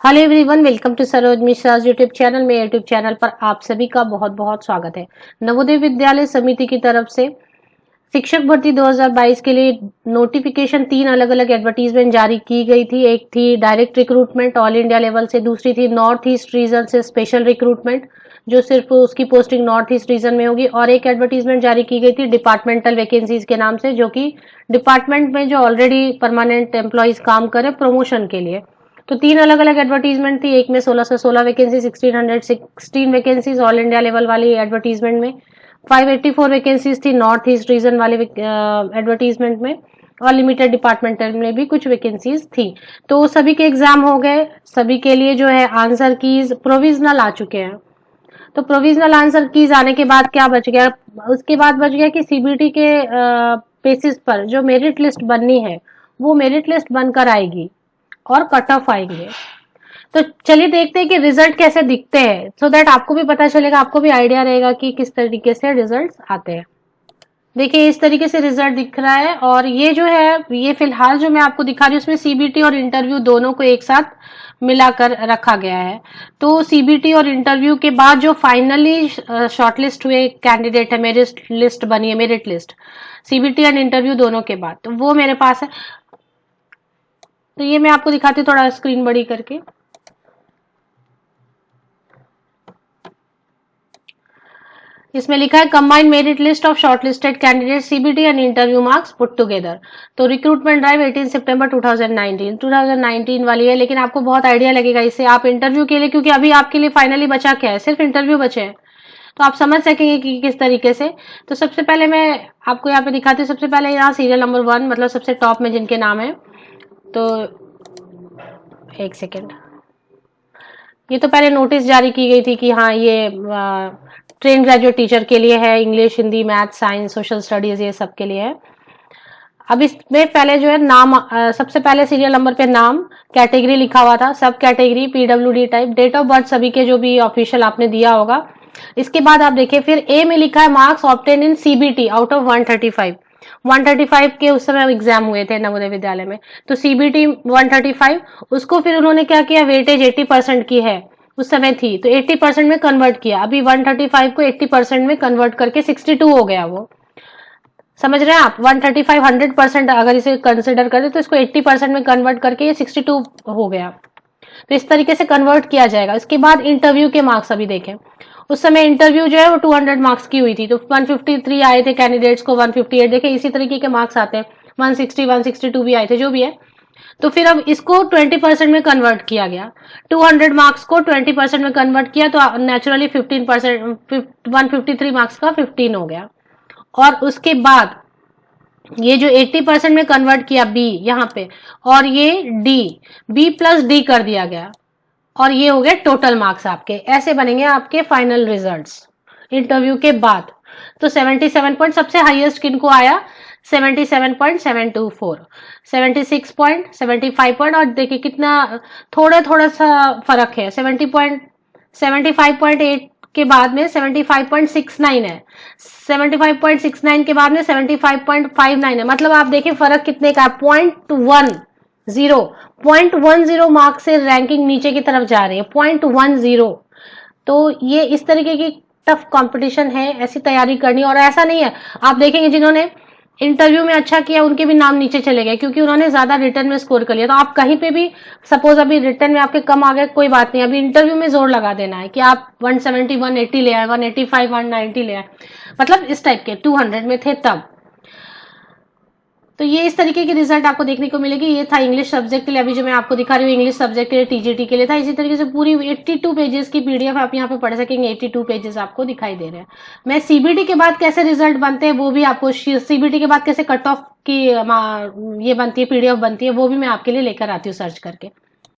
Hello everyone, welcome to Saroj Mishra YouTube channel में। YouTube channel पर आप सभी का बहुत बहुत स्वागत है। नवोदय विद्यालय समिति की तरफ से शिक्षक भर्ती 2022 के लिए नोटिफिकेशन 3 अलग अलग एडवर्टीजमेंट जारी की गई थी। एक थी direct recruitment all India level से, दूसरी थी नॉर्थ ईस्ट रीजन से स्पेशल रिक्रूटमेंट जो सिर्फ उसकी पोस्टिंग नॉर्थ ईस्ट रीजन में होगी, और एक एडवर्टीजमेंट जारी की गई थी डिपार्टमेंटल वैकेंसीज के नाम से, जो कि डिपार्टमेंट में जो ऑलरेडी परमानेंट एम्प्लॉयज काम करे प्रमोशन के लिए। तो 3 अलग अलग एडवर्टीजमेंट थी। एक में 16 से 16 vacancy, 1616 vacancies all India level वाली एडवर्टीजमेंट में, 584 वैकेंसीज थी नॉर्थ ईस्ट रीजन वाले एडवर्टीजमेंट में, और लिमिटेड डिपार्टमेंटल में भी कुछ वैकेंसीज थी। तो सभी के एग्जाम हो गए, सभी के लिए जो है आंसर कीज प्रोविजनल आ चुके हैं। तो प्रोविजनल आंसर कीज आने के बाद क्या बच गया? उसके बाद बच गया कि सीबीटी के बेसिस पर जो मेरिट लिस्ट बननी है वो मेरिट लिस्ट बनकर आएगी और कट ऑफ आएंगे। तो चलिए देखते हैं कि रिजल्ट कैसे दिखते हैं, सो दैट आपको भी पता चलेगा, आपको भी आइडिया रहेगा कि किस तरीके से रिजल्ट्स आते हैं। देखिए इस तरीके से रिजल्ट दिख रहा है, और ये जो है ये फिलहाल जो मैं आपको दिखा रही हूँ उसमें सीबीटी और इंटरव्यू दोनों को एक साथ मिलाकर रखा गया है। तो सीबीटी और इंटरव्यू के बाद जो फाइनली शॉर्टलिस्ट हुए कैंडिडेट है, मेरिट लिस्ट बनी है, merit list CBT and interview दोनों के बाद, तो वो मेरे पास है। तो ये मैं आपको दिखाती हूँ थोड़ा स्क्रीन बड़ी करके। इसमें लिखा है combined merit list of shortlisted candidate CBT and interview marks put together. तो रिक्रूटमेंट ड्राइव 18 सितंबर 2019 वाली है, लेकिन आपको बहुत आइडिया लगेगा इससे आप इंटरव्यू के लिए, क्योंकि अभी आपके लिए फाइनली बचा क्या है, सिर्फ इंटरव्यू बचे हैं, तो आप समझ सकेंगे कि किस तरीके से। तो सबसे पहले मैं आपको यहाँ पे दिखाती हूँ। सबसे पहले यहाँ सीरियल नंबर 1, मतलब सबसे टॉप में जिनके नाम है, तो एक सेकेंड, ये तो पहले नोटिस जारी की गई थी कि हाँ ये ट्रेन ग्रेजुएट टीचर के लिए है, English, Hindi, math, science, social studies, ये सब के लिए है। अब इसमें पहले जो है नाम, सबसे पहले सीरियल नंबर पे नाम, कैटेगरी लिखा हुआ था, सब category, PWD type, date of birth सभी के जो भी ऑफिशियल आपने दिया होगा। इसके बाद आप देखिए फिर ए में लिखा है marks obtain in CBT out of 135 के उस समय एग्जाम हुए थे नवोदय विद्यालय में, तो सीबीटी 135, उसको फिर उन्होंने क्या किया, वेटेज 80% की है उस समय थी, तो 80% में कन्वर्ट किया। अभी 135 को 80% में कन्वर्ट करके 62 हो गया। वो समझ रहे हैं आप? 135 100% अगर इसे कंसिडर करें तो इसको 80% में कन्वर्ट करके ये 62 हो गया। तो इस तरीके से कन्वर्ट किया जाएगा। इसके बाद इंटरव्यू के मार्क्स अभी देखें। उस समय इंटरव्यू जो है वो 200 मार्क्स की हुई थी, तो 153 आए थे कैंडिडेट्स को, 158 देखे इसी तरीके के मार्क्स आते हैं, 160 162 भी आए थे, जो भी है। तो फिर अब इसको 20% में कन्वर्ट किया गया, 200 मार्क्स को 20% में कन्वर्ट किया, तो नेचुरली 15%, 153 मार्क्स का 15 हो गया। और उसके बाद ये जो 80% में कन्वर्ट किया बी यहाँ पे, और ये डी, बी प्लस डी कर दिया गया, और ये हो गए टोटल मार्क्स आपके। ऐसे बनेंगे आपके फाइनल रिजल्ट्स इंटरव्यू के बाद। तो 77 पॉइंट सबसे हाईएस्ट किनको आया, 77.724, 76.75 पॉइंट, और देखिए कितना थोड़ा सा फर्क है, 75.8 के बाद में 75.69 है, 75.69 के बाद में 75.59 है। मतलब आप देखिए फर्क कितने का, 0.10 मार्क्स से रैंकिंग नीचे की तरफ जा रही है, 0.10। तो ये इस तरीके की टफ कंपटीशन है, ऐसी तैयारी करनी। और ऐसा नहीं है, आप देखेंगे जिन्होंने इंटरव्यू में अच्छा किया उनके भी नाम नीचे चले गए, क्योंकि उन्होंने ज्यादा रिटर्न में स्कोर कर लिया। तो आप कहीं पे भी, सपोज अभी रिटर्न में आपके कम आ गए, कोई बात नहीं, अभी इंटरव्यू में जोर लगा देना है कि आप 170 180 ले आए, 185 190 ले आए, मतलब इस टाइप के 200 में थे तब। तो ये इस तरीके की रिजल्ट आपको देखने को मिलेगी। ये था इंग्लिश सब्जेक्ट के लिए, अभी जो मैं आपको दिखा रही हूँ इंग्लिश सब्जेक्ट के लिए टीजीटी के लिए था। इसी तरीके से पूरी 82 पेजेस की पीडीएफ आप यहाँ पे पढ़ सकेंगे, 82 पेजेस आपको दिखाई दे रहे हैं। मैं सीबीटी के बाद कैसे रिजल्ट बनते हैं वो भी आपको, सीबीटी के बाद कैसे कट ऑफ की ये बनती है, पीडीएफ बनती है, वो भी मैं आपके लिए लेकर आती हूँ सर्च करके।